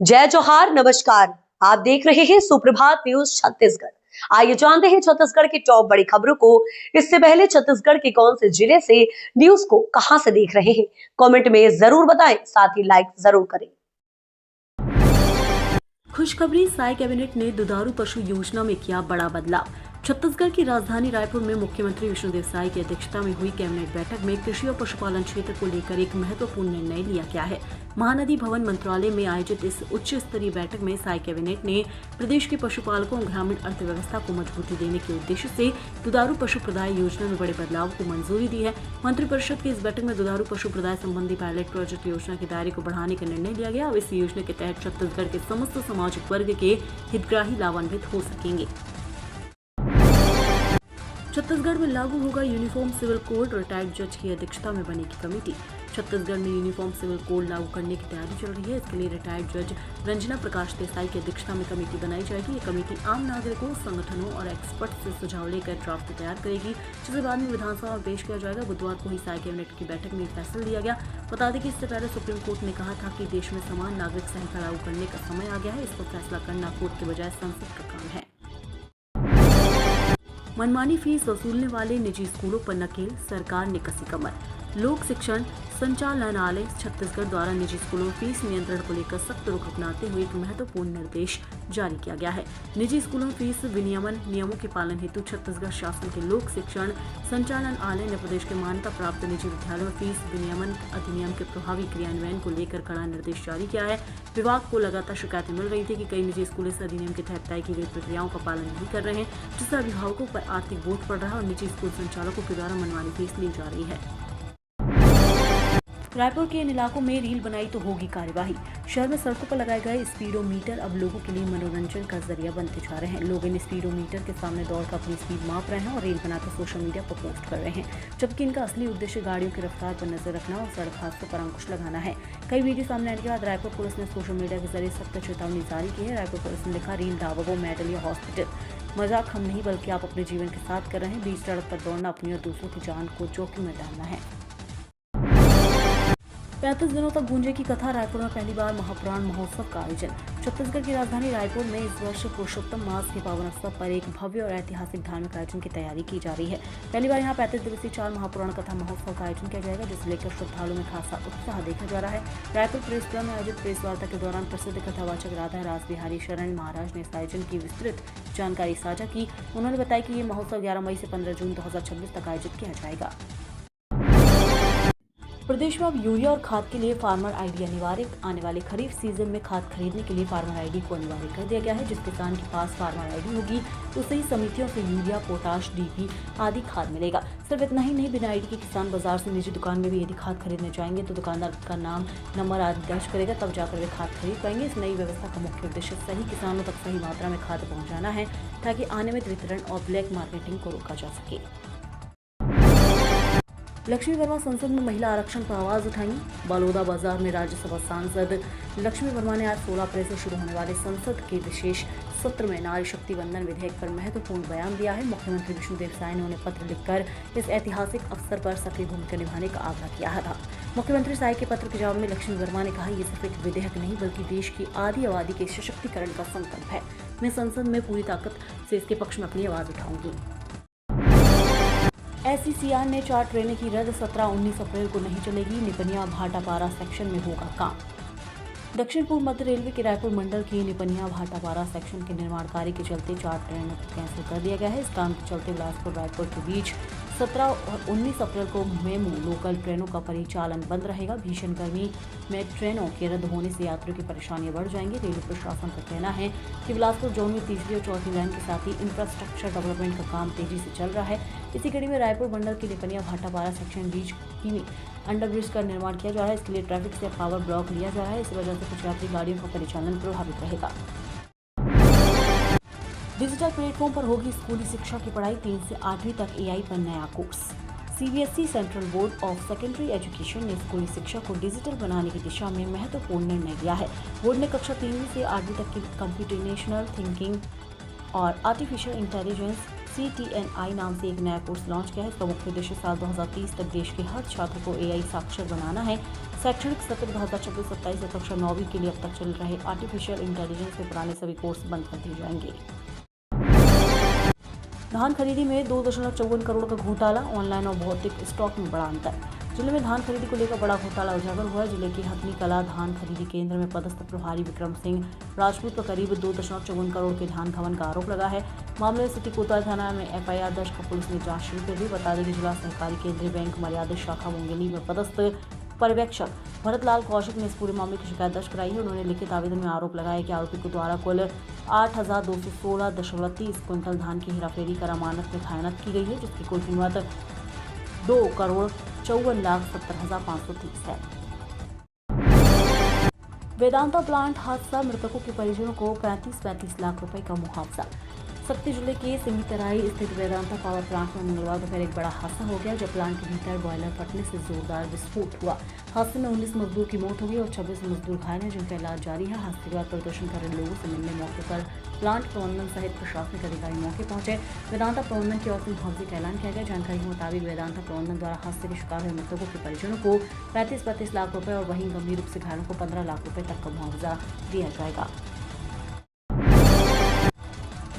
जय जोहार, नमस्कार। आप देख रहे हैं सुप्रभात न्यूज छत्तीसगढ़। आइए जानते हैं छत्तीसगढ़ की टॉप बड़ी खबरों को। इससे पहले छत्तीसगढ़ के कौन से जिले से न्यूज को कहां से देख रहे हैं, कमेंट में जरूर बताएं, साथ ही लाइक जरूर करें। खुशखबरी, साय कैबिनेट ने दुधारू पशु योजना में किया बड़ा बदलाव। छत्तीसगढ़ की राजधानी रायपुर में मुख्यमंत्री विष्णुदेव साय की अध्यक्षता में हुई कैबिनेट बैठक में कृषि और पशुपालन क्षेत्र को लेकर एक महत्वपूर्ण निर्णय लिया गया है। महानदी भवन मंत्रालय में आयोजित इस उच्च स्तरीय बैठक में साय कैबिनेट ने प्रदेश के पशुपालकों और ग्रामीण अर्थव्यवस्था को मजबूती देने के उद्देश्य से दुधारू पशु प्रदाय योजना में बड़े बदलाव को मंजूरी दी है। मंत्रिपरिषद की इस बैठक में दुधारू पशु प्रदाय संबंधी पायलट प्रोजेक्ट योजना के दायरे को बढ़ाने का निर्णय लिया गया। अब इस योजना के तहत छत्तीसगढ़ के समस्त सामाजिक वर्ग के हितग्राही लाभान्वित हो सकेंगे। छत्तीसगढ़ में लागू होगा यूनिफॉर्म सिविल कोड, रिटायर्ड जज की अध्यक्षता में बनेगी कमेटी। छत्तीसगढ़ में यूनिफॉर्म सिविल कोड लागू करने की तैयारी चल रही है। इसके लिए रिटायर्ड जज रंजना प्रकाश देसाई की अध्यक्षता में कमेटी बनाई जाएगी। ये कमेटी आम नागरिकों, संगठनों और एक्सपर्ट से सुझाव लेकर ड्राफ्ट तैयार करेगी, जिसे बाद में विधानसभा में पेश किया जाएगा। बुधवार को ही साय कैबिनेट की बैठक में फैसला लिया गया। बता दें कि इससे पहले सुप्रीम कोर्ट ने कहा था कि देश में समान नागरिक संहिता लागू करने का समय आ गया है। इस पर फैसला करना कोर्ट के बजाय संसद का काम है। मनमानी फीस वसूलने वाले निजी स्कूलों पर नकेल, सरकार ने कसी कमर। लोक शिक्षण संचालनालय छत्तीसगढ़ द्वारा निजी स्कूलों में फीस नियंत्रण को लेकर सख्त रुख अपनाते हुए एक महत्वपूर्ण निर्देश जारी किया गया है। निजी स्कूलों में फीस विनियमन नियमों के पालन हेतु छत्तीसगढ़ शासन के लोक शिक्षण संचालनालय ने प्रदेश के मान्यता प्राप्त निजी विद्यालयों में फीस विनियमन अधिनियम के प्रभावी क्रियान्वयन को लेकर कड़ा निर्देश जारी किया है। विभाग को लगातार शिकायतें मिल रही थी कि कई निजी स्कूल इस अधिनियम के तहत तय की गई प्रक्रियाओं का पालन नहीं कर रहे हैं, जिससे अभिभावकों पर आर्थिक बोझ पड़ रहा है और निजी स्कूल संचालकों के द्वारा मनमानी फीस ली जा रही है। रायपुर के इन इलाकों में रील बनाई तो होगी कार्यवाही। शहर में सड़कों पर लगाए गए स्पीडोमीटर अब लोगों के लिए मनोरंजन का जरिया बनते जा रहे हैं। लोग इन स्पीडोमीटर के सामने दौड़कर अपनी स्पीड माप रहे हैं और रील बनाकर सोशल मीडिया पर पोस्ट कर रहे हैं, जबकि इनका असली उद्देश्य गाड़ियों की रफ्तार पर नजर रखना और सड़क हादसों पर अंकुश लगाना है। कई वीडियो सामने आने के बाद रायपुर पुलिस ने सोशल मीडिया के जरिए सख्त चेतावनी जारी की है। रायपुर पुलिस ने लिखा, रील दावों, मेडल या हॉस्पिटल। मजाक हम नहीं बल्कि आप अपने जीवन के साथ कर रहे हैं। बीच सड़क पर दौड़ना अपनी और दूसरों की जान को जोखिम में डालना है। 35 दिनों तक गूंजेगी कथा। रायपुर में पहली बार महापुराण महोत्सव का आयोजन। छत्तीसगढ़ की राजधानी रायपुर में इस वर्ष पुरुषोत्तम मास के पावन अवसर पर एक भव्य और ऐतिहासिक धार्मिक आयोजन की तैयारी की जा रही है। पहली बार यहाँ 35 दिवसीय 4 महापुराण कथा महोत्सव का आयोजन किया जाएगा, जिसे लेकर श्रद्धालुओं में खासा उत्साह देखा जा रहा है। रायपुर प्रेस क्लब में आयोजित प्रेस वार्ता के दौरान प्रसिद्ध कथावाचक राधा रासबिहारी शरण महाराज ने इस आयोजन की विस्तृत जानकारी साझा की। उन्होंने बताया कि ये महोत्सव 11 मई से 15 जून 2026 तक आयोजित किया जाएगा। प्रदेश में अब यूरिया और खाद के लिए फार्मर आईडी अनिवार्य। आने वाले खरीफ सीजन में खाद खरीदने के लिए फार्मर आईडी को अनिवार्य कर दिया गया है। जिस किसान के पास फार्मर आईडी होगी उसे ही समितियों से यूरिया, पोटाश, डीपी आदि खाद मिलेगा। सिर्फ इतना ही नहीं, बिना आईडी के किसान बाजार से निजी दुकान में भी यदि खाद खरीदने जाएंगे तो दुकानदार का नाम, नंबर आदि दर्ज करेगा, तब जाकर वे खाद खरीद पाएंगे। इस नई व्यवस्था का मुख्य उद्देश्य सही किसानों तक सही मात्रा में खाद पहुँचाना है, ताकि अनियमित वितरण और ब्लैक मार्केटिंग को रोका जा सके। लक्ष्मी वर्मा संसद में महिला आरक्षण पर आवाज उठाएंगी। बलौदा बाजार में राज्यसभा सांसद लक्ष्मी वर्मा ने आज 16 अप्रैल से शुरू होने वाले संसद के विशेष सत्र में नारी शक्ति वंदन विधेयक पर महत्वपूर्ण बयान दिया है। मुख्यमंत्री विष्णुदेव साय ने उन्हें पत्र लिखकर इस ऐतिहासिक अवसर पर सक्रिय भूमिका निभाने का आग्रह किया था। मुख्यमंत्री साय के पत्र के जवाब में लक्ष्मी वर्मा ने कहा, ये सिर्फ एक विधेयक नहीं बल्कि देश की आधी आबादी के सशक्तिकरण का संकल्प है। मैं संसद में पूरी ताकत से इसके पक्ष में अपनी आवाज उठाऊंगी। SCCR ने 4 ट्रेनें की रद्द। 17-19 अप्रैल को नहीं चलेगी। निपनिया भाटापारा सेक्शन में होगा काम। दक्षिण पूर्व मध्य रेलवे के रायपुर मंडल की निपनिया भाटापारा सेक्शन के निर्माण कार्य के चलते 4 ट्रेनों को कैंसिल कर दिया गया है। इस काम के चलते बिलासपुर रायपुर के बीच 17 और 19 अप्रैल को मेमू लोकल ट्रेनों का परिचालन बंद रहेगा। भीषण गर्मी में ट्रेनों के रद्द होने से यात्रियों की परेशानियां बढ़ जाएंगी। रेलवे प्रशासन का कहना है कि बिलासपुर जोन में तीसरी और चौथी लाइन के साथ ही इंफ्रास्ट्रक्चर डेवलपमेंट का काम तेजी से चल रहा है। इसी कड़ी में रायपुर मंडल के निपनिया भाटापारा सेक्शन बीच ही अंडरब्रिज का निर्माण किया जा रहा है। इसके लिए ट्रैफिक से पावर ब्लॉक लिया जा रहा है। इस वजह से कुछ यात्री गाड़ियों का परिचालन प्रभावित रहेगा। डिजिटल प्लेटफॉर्म पर होगी स्कूली शिक्षा की पढ़ाई। 3 से 8वीं तक AI पर नया course. CBSE central board of secondary education ने स्कूली शिक्षा को डिजिटल बनाने की दिशा में महत्वपूर्ण निर्णय लिया है। बोर्ड ने कक्षा 3वीं से 8वीं तक की कंप्यूटेशनल थिंकिंग और आर्टिफिशियल इंटेलिजेंस CTNI नाम से एक नया कोर्स लॉन्च किया है। इसका मुख्य उद्देश्य साल 2030 तक देश के हर छात्र को AI साक्षर बनाना है। शैक्षणिक सत्र 2026-27 से कक्षा 9वीं के लिए अब तक चल रहे आर्टिफिशियल इंटेलिजेंस के पुराने सभी कोर्स बंद कर दिए जाएंगे। धान खरीदी में 2.54 करोड़ का घोटाला, ऑनलाइन और भौतिक स्टॉक में बड़ा अंतर। जिले में धान खरीदी को लेकर बड़ा घोटाला उजागर हुआ है। जिले की हथनी कला धान खरीदी केंद्र में पदस्थ प्रभारी विक्रम सिंह राजपूत पर करीब 2.54 करोड़ के धान गबन का आरोप लगा है। मामले में सिटी कोतवाली थाना में एफआईआर दर्ज कर पुलिस ने जांच शुरू कर दी। बता दें कि जिला सहकारी केंद्रीय बैंक मर्यादित शाखा मुंगेली में पदस्थ पर्यवेक्षक भरतलाल कौशिक ने इस पूरे मामले की शिकायत दर्ज कराई है। उन्होंने लिखित आवेदन में आरोप लगाया कि आरोपी को द्वारा कुल 8,216.30 क्विंटल धान की हेराफेरी कर अमानत में खयानत की गई है, जिसकी कुल कीमत 2,54,70,530 है। वेदांता प्लांट हादसा, मृतकों के परिजनों को 35 लाख रुपए का मुआवजा। शक्ति जिले के सिंगीतराई स्थित वेदांता पावर प्लांट में मंगलवार दोपहर एक बड़ा हादसा हो गया, जब प्लांट के भीतर बॉयलर फटने से जोरदार विस्फोट हुआ। हादसे में 19 मजदूर की मौत हो गई और 26 मजदूर घायल हैं, जिनका इलाज जारी है। हादसे के बाद प्रदर्शन कर रहे लोगों से मिलने मौके पर प्लांट प्रबंधन सहित प्रशासनिक अधिकारी मौके पहुंचे। वेदांता प्रबंधन की ओर से मुआवजे का ऐलान किया गया। जानकारी के मुताबिक वेदांता प्रबंधन द्वारा हादसे के शिकार हुए मृतकों के परिजनों को 35 लाख रुपए और वहीं गंभीर रूप से घायलों को 15 लाख रुपए तक का मुआवजा दिया जाएगा।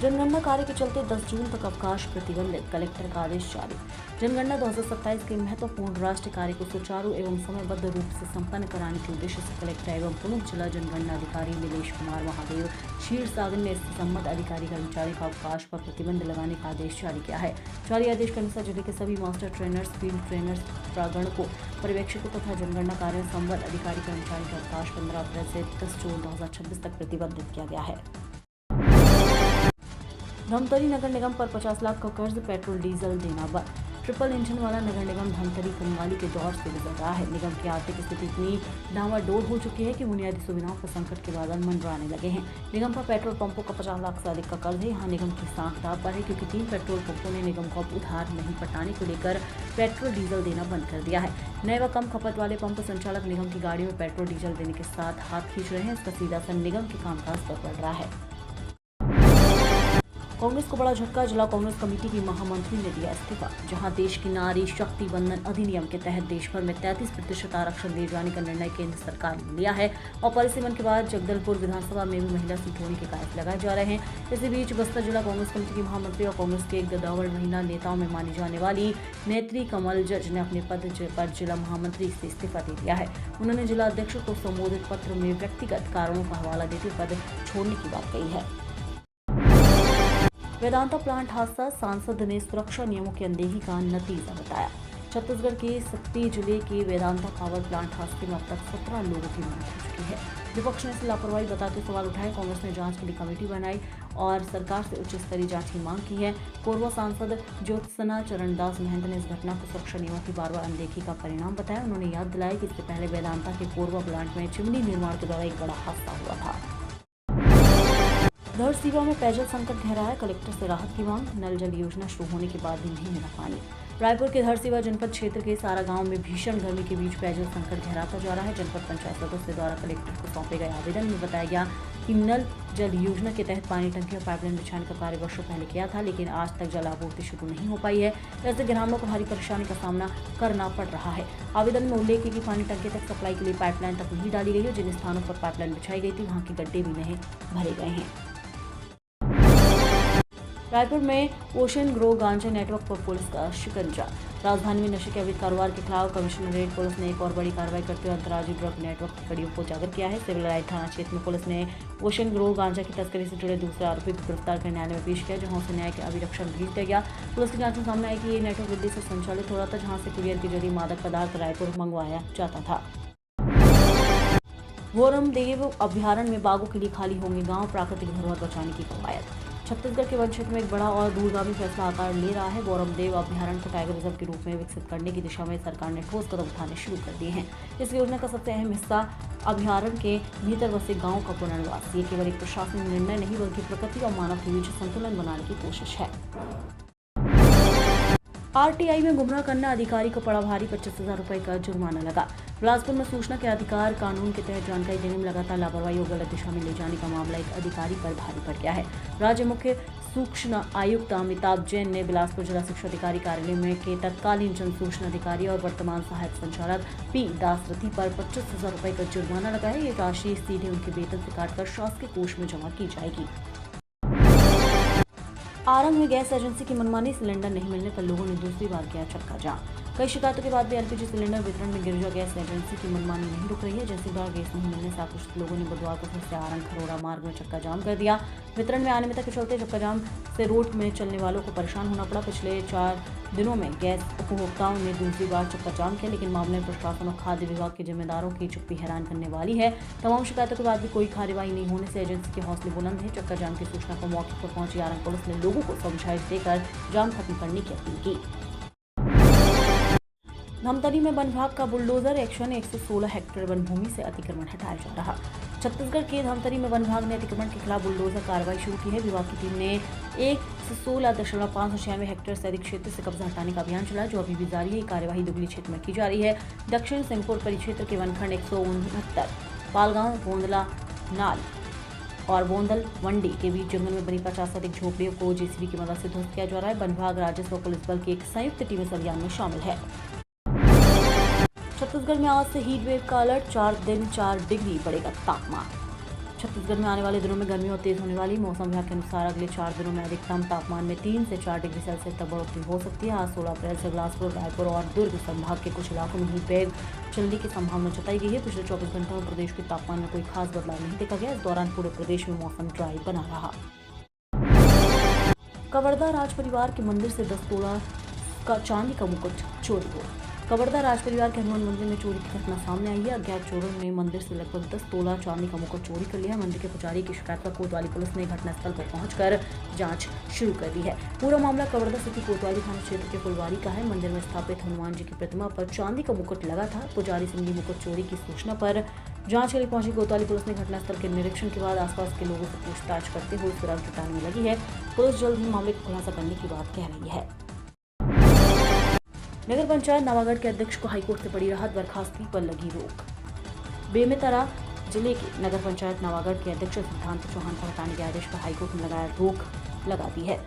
जनगणना कार्य के चलते 10 जून तक अवकाश प्रतिबंधित, कलेक्टर का आदेश जारी। जनगणना 2027 के महत्वपूर्ण राष्ट्रीय कार्य को सुचारू एवं समयबद्ध रूप से संपन्न कराने के उद्देश्य से कलेक्टर एवं प्रमुख जिला जनगणना अधिकारी नीलेश कुमार महादेव क्षीरसागर ने संबंधित अधिकारी कर्मचारी का अवकाश पर प्रतिबंध लगाने का आदेश जारी किया है। जारी आदेश के अनुसार जिले के सभी मास्टर ट्रेनर्स, फील्ड ट्रेनर्स, प्रागणकों, पर्यवेक्षकों तथा जनगणना कार्य में संबद्ध अधिकारी कर्मचारी का अवकाश 15 अप्रैल से 10 जून 2026 तक प्रतिबंधित किया गया है। धमतरी नगर निगम पर 50 लाख का कर्ज, पेट्रोल डीजल देना बंद। ट्रिपल इंजन वाला नगर निगम धमतरी कंगाली के दौर से गुजर रहा है। निगम की आर्थिक स्थिति इतनी डावाडोल हो चुकी है कि बुनियादी सुविधाओं पर संकट के बादल मंडराने लगे हैं। निगम पर पेट्रोल पंपों का 50 लाख से अधिक का कर्ज है। यहाँ निगम की सांख दाव पर है, क्योंकि 3 पेट्रोल पंपों ने निगम को उधार नहीं पटाने को लेकर पेट्रोल डीजल देना बंद कर दिया है। नए व कम खपत वाले पंप संचालक निगम की गाड़ियों में पेट्रोल डीजल देने के साथ हाथ खींच रहे हैं। इसका सीधा असर निगम के कामकाज पर पड़ रहा है। कांग्रेस को बड़ा झटका, जिला कांग्रेस कमेटी की महामंत्री ने दिया इस्तीफा। जहां देश की नारी शक्ति बंधन अधिनियम के तहत देश भर में 33% आरक्षण दिए जाने का निर्णय केंद्र सरकार ने लिया है और परिसीमन के बाद जगदलपुर विधानसभा में भी महिला सीट होने के कायज लगाए जा रहे हैं। इसी बीच बस्तर जिला कांग्रेस कमेटी की महामंत्री और कांग्रेस के गद्दावर महिला नेताओं में मानी जाने वाली नेत्री कमल जज ने अपने पद पर जिला महामंत्री से इस्तीफा दे दिया है। उन्होंने जिला अध्यक्ष को संबोधित पत्र में व्यक्तिगत कारणों का हवाला देते हुए पद छोड़ने की बात कही है। वेदांता प्लांट हादसा, सांसद ने सुरक्षा नियमों की अनदेखी का नतीजा बताया। छत्तीसगढ़ के शक्ति जिले के वेदांता पावर प्लांट हादसे में अब तक 17 लोगों की मौत हो चुकी है। विपक्ष ने इसे लापरवाही बताते सवाल उठाए। कांग्रेस ने जांच के लिए कमेटी बनाई और सरकार से उच्च स्तरीय जांच की मांग की है। पूर्व सांसद ज्योत्सना चरणदास महंत ने इस घटना को सुरक्षा नियमों की बार-बार अनदेखी का परिणाम बताया। उन्होंने याद दिलाया कि इससे पहले वेदांता के पूर्व प्लांट में चिमनी निर्माण के दौरान एक बड़ा हादसा हुआ था। धरसीवा में पेयजल संकट गहरा है, कलेक्टर से राहत की मांग। नल जल योजना शुरू होने के बाद भी नहीं मिला पानी। रायपुर के धरसीवा जनपद क्षेत्र के सारा गांव में भीषण गर्मी के बीच पेयजल संकट गहराता जा रहा है। जनपद पंचायत सदस्य द्वारा कलेक्टर को सौंपे गए आवेदन में बताया गया कि नल जल योजना के तहत पानी टंकी और पाइपलाइन बिछाने का कार्य वर्षों पहले किया था, लेकिन आज तक जल आपूर्ति शुरू नहीं हो पाई है। ऐसे ग्रामीणों को भारी परेशानी का सामना करना पड़ रहा है। आवेदन में उल्लेख है कि पानी टंकी तक सप्लाई के लिए पाइपलाइन तक नहीं डाली गई है। जिन स्थानों पर पाइपलाइन बिछाई गई थी वहां के गड्ढे भी नहीं भरे गए हैं। रायपुर में ओशन ग्रो गांजा नेटवर्क पर पुलिस का शिकंजा। राजधानी में नशे के अवैध कारोबार के खिलाफ कमिश्नरेट पुलिस ने एक और बड़ी कार्रवाई करते हुए अंतर्राज्यीय ड्रग नेटवर्क की कड़ियों को उजागर किया है। सिविल लाइन थाना क्षेत्र में पुलिस ने ओशन ग्रो गांजा की तस्करी से जुड़े दूसरे आरोपी को गिरफ्तार कर न्यायालय में पेश किया, जहां उसे न्याय के अभिरक्षण भेज दिया गया। पुलिस की जांच में सामने आया कि ये नेटवर्क दिल्ली से संचालित हो रहा था, जहां से कुरियर के जरिए मादक पदार्थ रायपुर मंगवाया जाता था। वोरमदेव अभ्यारण्य में बाघों के लिए खाली होंगे गांव, प्राकृतिक धरोहर बचाने की कवायद। छत्तीसगढ़ के वन क्षेत्र में एक बड़ा और दूरगामी फैसला आकार ले रहा है। वोरमदेव अभ्यारण्य को टाइगर रिजर्व के रूप में विकसित करने की दिशा में सरकार ने ठोस कदम उठाने शुरू कर दिए हैं। इस योजना का सबसे अहम हिस्सा अभ्यारण्य के भीतर बसे गांवों का पुनर्वास। ये केवल एक प्रशासनिक निर्णय नहीं, बल्कि प्रकृति और मानव के बीच संतुलन बनाने की कोशिश है। आरटीआई में गुमराह करना अधिकारी को पड़ा भारी, 25,000 रुपए का जुर्माना लगा। बिलासपुर में सूचना के अधिकार कानून के तहत जानकारी देने में लगातार लापरवाही और गलत दिशा में ले जाने का मामला एक अधिकारी पर भारी पड़ गया है। राज्य मुख्य सूचना आयुक्त अमिताभ जैन ने बिलासपुर जिला शिक्षा अधिकारी कार्यालय में के तत्कालीन जन सूचना अधिकारी और वर्तमान सहायक संचालक पी दासरथी पर 25,000 रुपए का जुर्माना लगाया। ये राशि सीधे उनके वेतन से काटकर शासकीय कोष में जमा की जाएगी। आरंग में गैस एजेंसी की मनमानी, सिलेंडर नहीं मिलने पर लोगों ने दूसरी बार किया चक्का जाम। कई शिकायतों के बाद भी एलपीजी सिलेंडर वितरण में गिरिजा गैस एजेंसी की मनमानी नहीं रुक रही है। जैसी बार गैस नहीं मिलने से आक्रोशित लोगों ने बुधवार को फिर से आरंग खरोड़ा मार्ग में चक्का जाम कर दिया। वितरण में अनियमितता के चलते चक्का जाम से रोड में चलने वालों को परेशान होना पड़ा। पिछले 4 दिनों में गैस उपभोक्ताओं ने दूसरी बार चक्का जाम किया, लेकिन मामले में प्रशासन और खाद्य विभाग के जिम्मेदारों की चुप्पी हैरान करने वाली है। तमाम शिकायतों के बाद भी कोई कार्रवाई नहीं होने से एजेंसी के हौसले बुलंद है। चक्का जाम की सूचना पर मौके पर पहुंची आरंग पुलिस ने लोगों को समझाइश देकर जाम खत्म करने की अपील की। धमतरी में वन विभाग का बुलडोजर एक्शन, 116 हेक्टेयर वन भूमि से अतिक्रमण हटाया जा रहा। छत्तीसगढ़ के धमतरी में वन विभाग ने अतिक्रमण के खिलाफ बुलडोजर कार्रवाई शुरू की है। विभाग की टीम ने 116.596 हेक्टेयर से अधिक क्षेत्र से कब्जा हटाने का अभियान चलाया, जो अभी भी जारी है। ये कार्यवाही दुगली क्षेत्र में की जा रही है। दक्षिण सिंहपुर परिक्षेत्र के वनखंड 169, पालगांव, गोंदला नाल और बोंदल मंडी के बीच जंगल में बनी 50 से अधिक झोपड़ियों को जेसीबी की मदद से ध्वस्त किया जा रहा है। वन विभाग, राजस्व और पुलिस बल की एक संयुक्त टीम इस अभियान में शामिल है। छत्तीसगढ़ में आज से हीट वेव का अलर्ट, 4 दिन 4 डिग्री बढ़ेगा तापमान। छत्तीसगढ़ में आने वाले दिनों में गर्मी और तेज होने वाली। मौसम विभाग के अनुसार अगले 4 दिनों में अधिकतम तापमान में 3 से 4 डिग्री सेल्सियस तक बढ़ोतरी हो सकती है। आज 16 अप्रैल से बिलासपुर, रायपुर और दुर्ग संभाग के कुछ इलाकों में हीट वेव चलने की संभावना जताई गई है। पिछले 24 घंटों में प्रदेश के तापमान में कोई खास बदलाव नहीं देखा गया। इस दौरान पूरे प्रदेश में मौसम ड्राई बना रहा। कवर्धा राज परिवार के मंदिर से 10 तोला का चांदी का मुकुट चोरी हुआ। कवर्धा राज परिवार के हनुमान मंदिर में चोरी की घटना सामने आई है। अज्ञात चोरों ने मंदिर से लगभग 10 तोला चांदी का मुकुट चोरी कर लिया। मंदिर के पुजारी की शिकायत पर कोतवाली पुलिस ने घटनास्थल पर पहुंचकर जांच शुरू कर दी है। पूरा मामला कवर्धा सिटी कोतवाली थाना क्षेत्र के फुलवारी का है। मंदिर में स्थापित हनुमान जी की प्रतिमा पर चांदी का मुकुट लगा था। पुजारी से मिली मुकुट चोरी की सूचना पर जांच के लिए पहुंची कोतवाली पुलिस ने घटनास्थल के निरीक्षण के बाद आसपास के लोगों से पूछताछ करते हुए सुराग जुटाने में लगी है। पुलिस जल्द ही मामले का खुलासा करने की बात कह रही है। नगर पंचायत नवागढ़ के अध्यक्ष को हाईकोर्ट से बड़ी राहत, बर्खास्तगी पर लगी रोक। बेमेतरा जिले के नगर पंचायत नवागढ़ के अध्यक्ष सिद्धांत चौहान को हटाने के आदेश पर हाईकोर्ट ने रोक लगा दी है।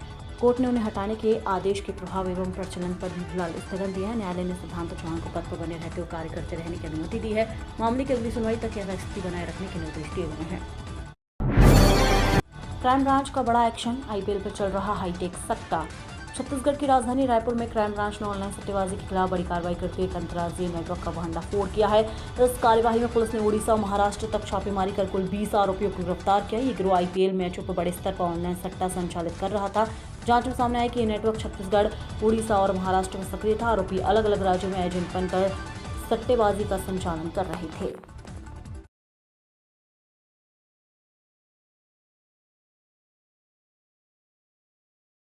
कोर्ट ने उन्हें हटाने के आदेश के प्रभाव एवं प्रचलन पर भी फिलहाल स्थगन दिया है। न्यायालय ने सिद्धांत चौहान को पद पर बने रहते हुए कार्य करते रहने की अनुमति दी है। मामले की अगली सुनवाई तक यथास्थिति बनाए रखने के निर्देश दिए गए हैं। क्राइम ब्रांच का बड़ा एक्शन, आईपीएल पर चल रहा हाईटेक सट्टा। छत्तीसगढ़ की राजधानी रायपुर में क्राइम ब्रांच ने ऑनलाइन सट्टेबाजी के खिलाफ बड़ी कार्रवाई करते हुए एक अंतर्राज्यीय नेटवर्क का भंडाफोड़ किया है। इस कार्यवाही में पुलिस ने उड़ीसा और महाराष्ट्र तक छापेमारी कर कुल 20 आरोपियों को गिरफ्तार किया। ये गिरोह आईपीएल मैचों पर बड़े स्तर पर ऑनलाइन सट्टा संचालित कर रहा था। जांच में सामने आया कि ये नेटवर्क छत्तीसगढ़, उड़ीसा और महाराष्ट्र में सक्रिय था। आरोपी अलग अलग राज्यों में एजेंट बनकर सट्टेबाजी का संचालन कर रहे थे।